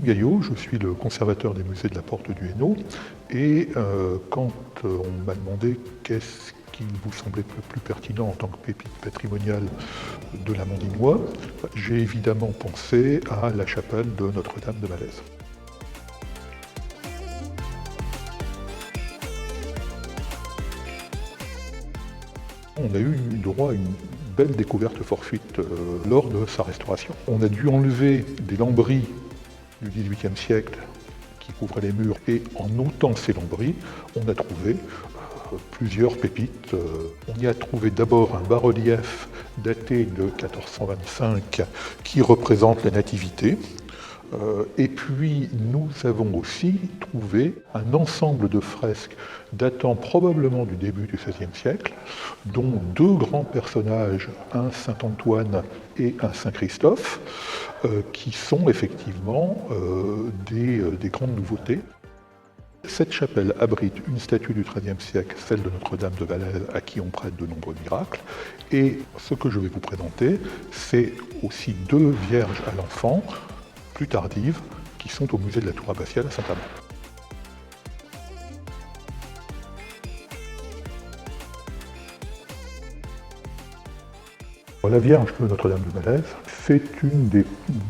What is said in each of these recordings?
Gaillot, je suis le conservateur des musées de la Porte du Hainaut et quand on m'a demandé qu'est-ce qui vous semblait le plus pertinent en tant que pépite patrimoniale de l'Amandinois, j'ai évidemment pensé à la chapelle de Notre-Dame de Malaise. On a eu droit à une belle découverte fortuite lors de sa restauration. On a dû enlever des lambris du XVIIIe siècle qui couvraient les murs et en ôtant ces lambris, on a trouvé plusieurs pépites. On y a trouvé d'abord un bas-relief daté de 1425 qui représente la Nativité. Et puis nous avons aussi trouvé un ensemble de fresques datant probablement du début du XVIe siècle, dont deux grands personnages, un Saint-Antoine et un Saint-Christophe, qui sont effectivement des grandes nouveautés. Cette chapelle abrite une statue du XIIIe siècle, celle de Notre-Dame de Malaise, à qui on prête de nombreux miracles. Et ce que je vais vous présenter, c'est aussi deux Vierges à l'Enfant, plus tardives, qui sont au musée de la Tour abbatiale à Saint-Amand. La Vierge de Notre-Dame de Malaise, c'est une des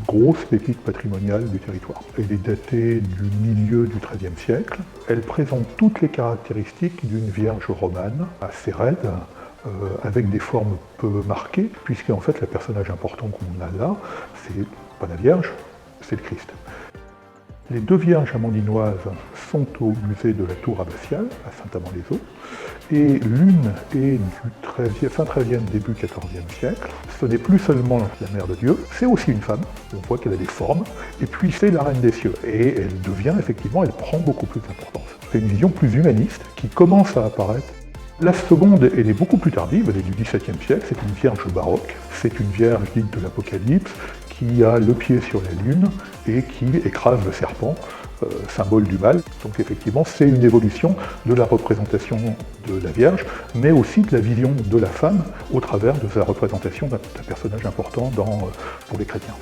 grosses pépites patrimoniales du territoire. Elle est datée du milieu du XIIIe siècle. Elle présente toutes les caractéristiques d'une Vierge romane, assez raide, avec des formes peu marquées, puisque en fait le personnage important qu'on a là, c'est pas la Vierge, c'est le Christ. Les deux Vierges amandinoises sont au musée de la Tour abbatiale, à Saint-Amand-les-Eaux, et l'une est du fin XIIIe, début XIVe siècle. Ce n'est plus seulement la Mère de Dieu, c'est aussi une femme, on voit qu'elle a des formes, et puis c'est la Reine des Cieux, et elle devient effectivement, elle prend beaucoup plus d'importance. C'est une vision plus humaniste qui commence à apparaître. La seconde, elle est beaucoup plus tardive, elle est du XVIIe siècle, c'est une Vierge baroque, c'est une Vierge dite de l'Apocalypse, qui a le pied sur la lune et qui écrase le serpent, symbole du mal. Donc effectivement, c'est une évolution de la représentation de la Vierge, mais aussi de la vision de la femme au travers de sa représentation d'un personnage important pour les chrétiens.